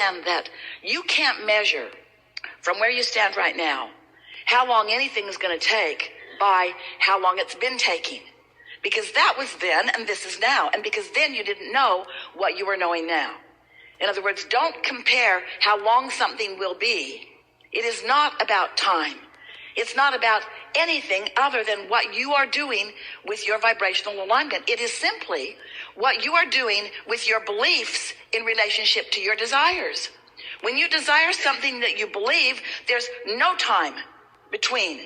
understand that you can't measure from where you stand right now how long anything is going to take by how long it's been taking. Because that was then and this is now. And because then you didn't know what you are knowing now. In other words, don't compare how long something will be. It is not about time. It's not about anything other than what you are doing with your vibrational alignment. It is simply what you are doing with your beliefs in relationship to your desires. When you desire something that you believe, there's no time between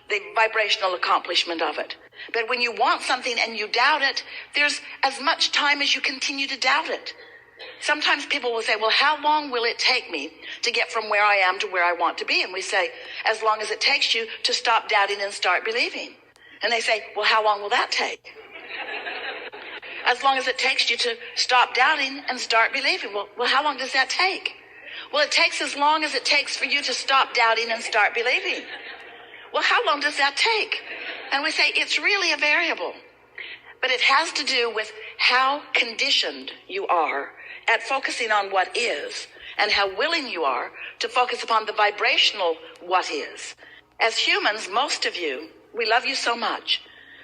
the vibrational accomplishment of it. But when you want something and you doubt it, there's as much time as you continue to doubt it. Sometimes people will say, well, how long will it take me to get from where I am to where I want to be? And we say, as long as it takes you to stop doubting and start believing. And they say, well, how long will that take? As long as it takes you to stop doubting and start believing. Well, how long does that take? Well, it takes as long as it takes for you to stop doubting and start believing. Well, how long does that take? And we say, it's really a variable. But it has to do with how conditioned you are at focusing on what is, and how willing you are to focus upon the vibrational what is. As humans, most of you, we love you so much,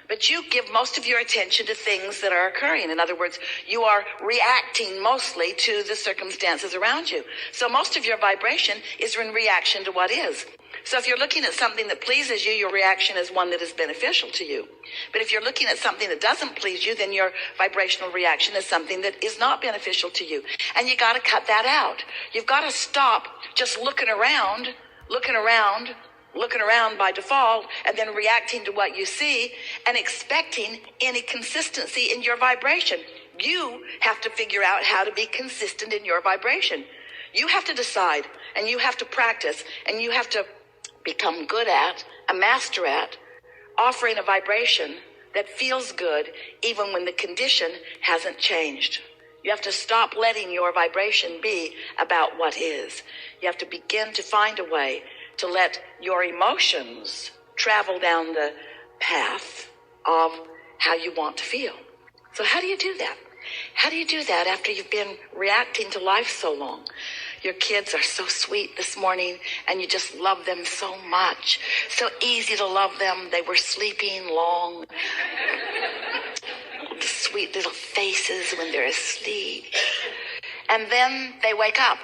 but you give most of your attention to things that are occurring. In other words, you are reacting mostly to the circumstances around you. So most of your vibration is in reaction to what is. So if you're looking at something that pleases you, your reaction is one that is beneficial to you. But if you're looking at something that doesn't please you, then your vibrational reaction is something that is not beneficial to you. And you got to cut that out. You've got to stop just looking around by default, and then reacting to what you see and expecting any consistency in your vibration. You have to figure out how to be consistent in your vibration. You have to decide, and you have to practice, and you have to become good at, a master at, offering a vibration that feels good even when the condition hasn't changed. You have to stop letting your vibration be about what is. You have to begin to find a way to let your emotions travel down the path of how you want to feel. So how do you do that? How do you do that after you've been reacting to life so long? Your kids are so sweet this morning, and you just love them so much. So easy to love them. They were sleeping long. The sweet little faces when they're asleep. And then they wake up.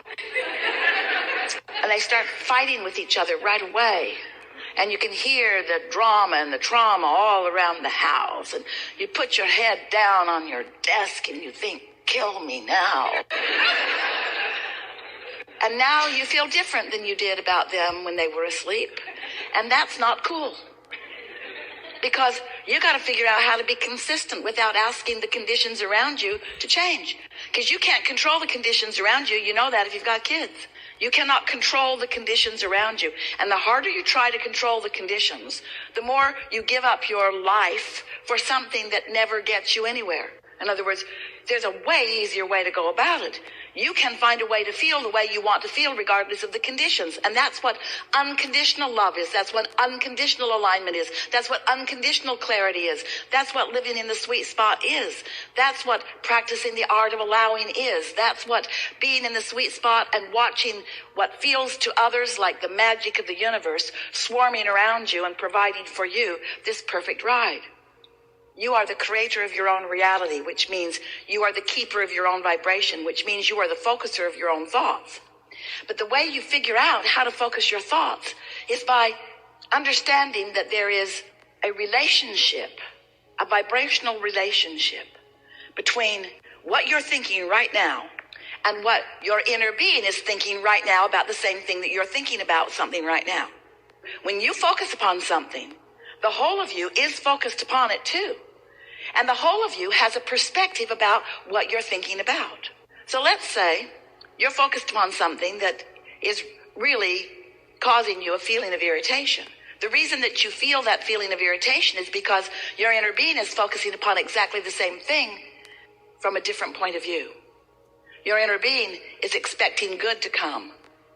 And they start fighting with each other right away. And you can hear the drama and the trauma all around the house. And you put your head down on your desk and you think, kill me now. And now you feel different than you did about them when they were asleep. And that's not cool. Because you got to figure out how to be consistent without asking the conditions around you to change. Because you can't control the conditions around you. You know that if you've got kids. You cannot control the conditions around you. And the harder you try to control the conditions, the more you give up your life for something that never gets you anywhere. In other words, there's a way easier way to go about it. You can find a way to feel the way you want to feel regardless of the conditions. And that's what unconditional love is. That's what unconditional alignment is. That's what unconditional clarity is. That's what living in the sweet spot is. That's what practicing the art of allowing is. That's what being in the sweet spot and watching what feels to others like the magic of the universe swarming around you and providing for you this perfect ride. You are the creator of your own reality, which means you are the keeper of your own vibration, which means you are the focuser of your own thoughts. But the way you figure out how to focus your thoughts is by understanding that there is a relationship, a vibrational relationship between what you're thinking right now and what your inner being is thinking right now about the same thing that you're thinking about something right now. When you focus upon something, the whole of you is focused upon it too. And the whole of you has a perspective about what you're thinking about. So let's say you're focused upon something that is really causing you a feeling of irritation. The reason that you feel that feeling of irritation is because your inner being is focusing upon exactly the same thing from a different point of view. Your inner being is expecting good to come,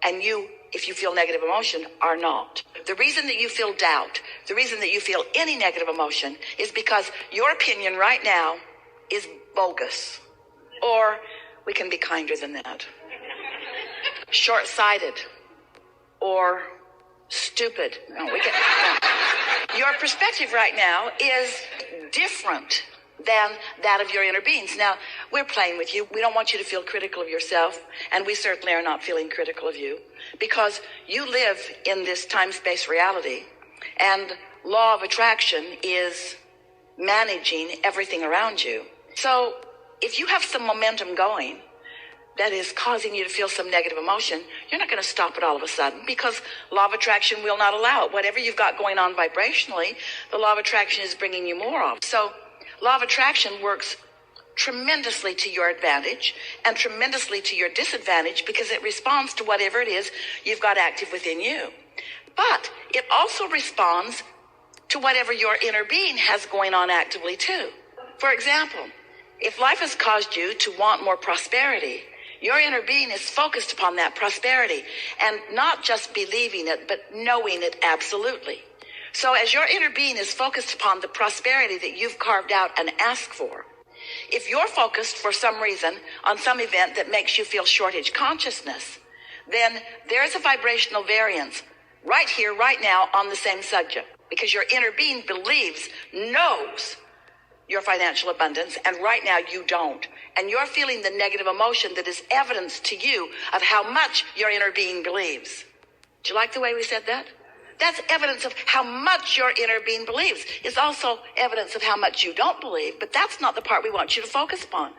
and you, if you feel negative emotion, are not. The reason that you feel doubt, the reason that you feel any negative emotion is because your opinion right now is bogus. Or we can be kinder than that. short-sighted or stupid. No. Your perspective right now is different than that of your inner beings. Now, we're playing with you. We don't want you to feel critical of yourself, and we certainly are not feeling critical of you, because you live in this time-space reality, and law of attraction is managing everything around you. So if you have some momentum going that is causing you to feel some negative emotion, you're not going to stop it all of a sudden, because law of attraction will not allow it. Whatever you've got going on vibrationally, the law of attraction is bringing you more of. So law of attraction works tremendously to your advantage and tremendously to your disadvantage, because it responds to whatever it is you've got active within you. But it also responds to whatever your inner being has going on actively too. For example, if life has caused you to want more prosperity, your inner being is focused upon that prosperity, and not just believing it, but knowing it absolutely. So as your inner being is focused upon the prosperity that you've carved out and asked for, if you're focused for some reason on some event that makes you feel shortage consciousness, then there's a vibrational variance right here, right now, on the same subject, because your inner being believes, knows your financial abundance, and right now you don't. And you're feeling the negative emotion that is evidence to you of how much your inner being believes. Do you like the way we said that? That's evidence of how much your inner being believes. It's also evidence of how much you don't believe, but that's not the part we want you to focus upon.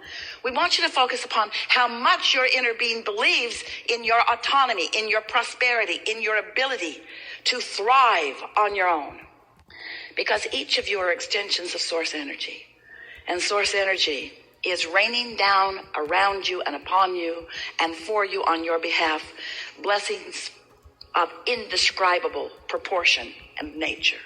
We want you to focus upon how much your inner being believes in your autonomy, in your prosperity, in your ability to thrive on your own. Because each of you are extensions of source energy. And source energy is raining down around you and upon you and for you on your behalf blessings of indescribable proportion and nature.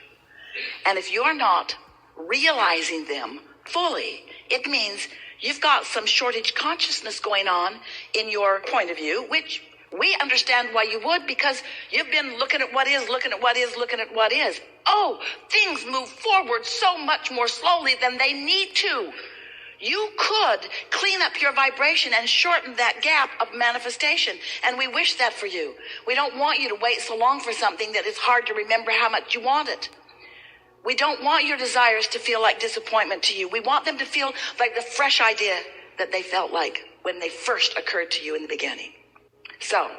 And if you're not realizing them fully, it means you've got some shortage consciousness going on in your point of view, which we understand why you would, because you've been looking at what is, looking at what is, looking at what is. Oh, things move forward so much more slowly than they need to. You could clean up your vibration and shorten that gap of manifestation. And we wish that for you. We don't want you to wait so long for something that it's hard to remember how much you want it. We don't want your desires to feel like disappointment to you. We want them to feel like the fresh idea that they felt like when they first occurred to you in the beginning. So,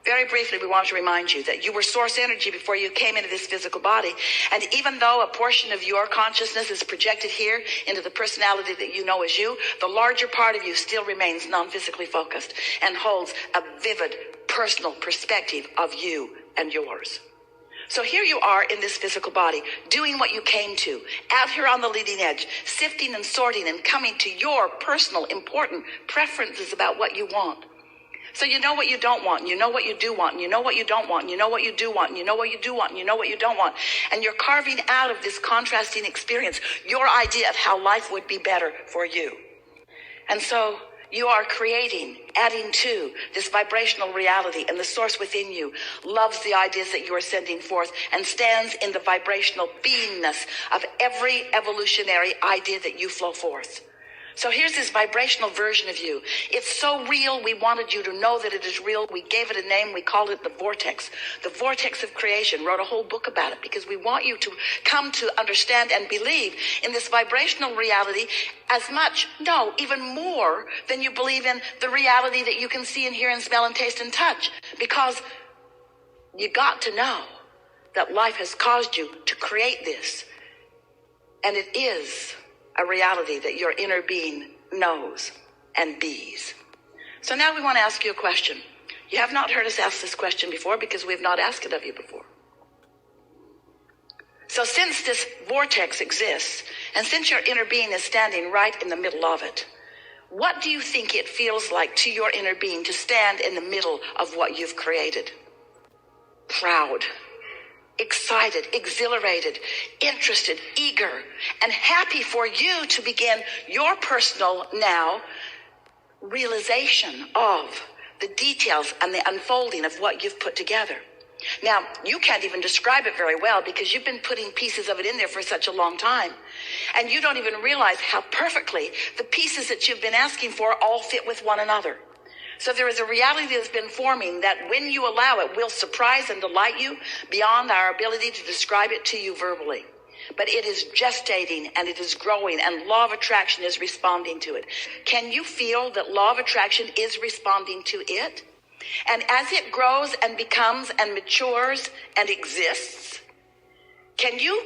very briefly, we want to remind you that you were source energy before you came into this physical body. And even though a portion of your consciousness is projected here into the personality that you know as you, the larger part of you still remains non-physically focused and holds a vivid personal perspective of you and yours. So here you are in this physical body, doing what you came to, out here on the leading edge, sifting and sorting and coming to your personal important preferences about what you want. So you know what you don't want, and you know what you do want, and you know what you don't want, and you know what you do want, and you know what you do want, and you know what you don't want. And you're carving out of this contrasting experience your idea of how life would be better for you. And so you are creating, adding to this vibrational reality, and the source within you loves the ideas that you are sending forth and stands in the vibrational beingness of every evolutionary idea that you flow forth. So here's this vibrational version of you. It's so real, we wanted you to know that it is real. We gave it a name. We called it the vortex. The vortex of creation. Wrote a whole book about it because we want you to come to understand and believe in this vibrational reality as much, no, even more than you believe in the reality that you can see and hear and smell and taste and touch. Because you got to know that life has caused you to create this. And it is a reality that your inner being knows and bees. So now we want to ask you a question. You have not heard us ask this question before because we have not asked it of you before. So since this vortex exists, and since your inner being is standing right in the middle of it, what do you think it feels like to your inner being to stand in the middle of what you've created? Proud, excited, exhilarated, interested, eager, and happy for you to begin your personal now realization of the details and the unfolding of what you've put together. Now, you can't even describe it very well because you've been putting pieces of it in there for such a long time. And you don't even realize how perfectly the pieces that you've been asking for all fit with one another. So there is a reality that's been forming that when you allow it will surprise and delight you beyond our ability to describe it to you verbally. But it is gestating and it is growing, and law of attraction is responding to it. Can you feel that law of attraction is responding to it? And as it grows and becomes and matures and exists, can you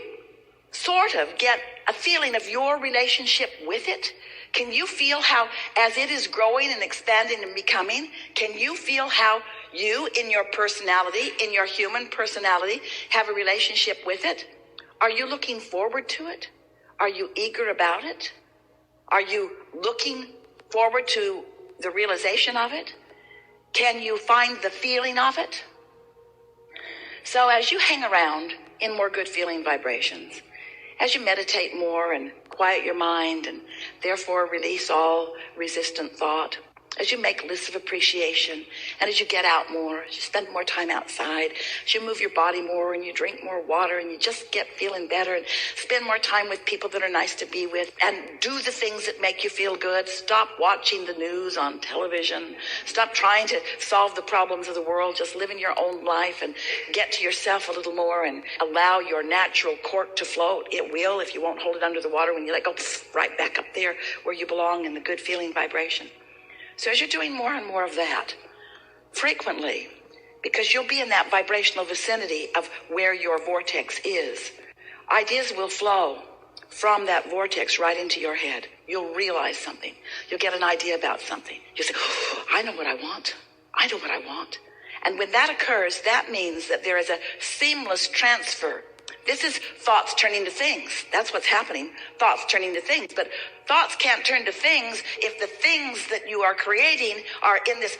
sort of get a feeling of your relationship with it? Can you feel how, as it is growing and expanding and becoming, can you feel how you, in your personality, in your human personality, have a relationship with it? Are you looking forward to it? Are you eager about it? Are you looking forward to the realization of it? Can you find the feeling of it? So as you hang around in more good feeling vibrations, as you meditate more and quiet your mind and therefore release all resistant thought, as you make lists of appreciation, and as you get out more, as you spend more time outside, as you move your body more and you drink more water and you just get feeling better and spend more time with people that are nice to be with and do the things that make you feel good. Stop watching the news on television. Stop trying to solve the problems of the world. Just live in your own life and get to yourself a little more and allow your natural cork to float. It will if you won't hold it under the water. When you let go, right back up there where you belong in the good feeling vibration. So as you're doing more and more of that, frequently, because you'll be in that vibrational vicinity of where your vortex is, ideas will flow from that vortex right into your head. You'll realize something. You'll get an idea about something. You'll say, oh, I know what I want. I know what I want. And when that occurs, that means that there is a seamless transfer. This is thoughts turning to things. That's what's happening. Thoughts turning to things. But thoughts can't turn to things if the things that you are creating are in this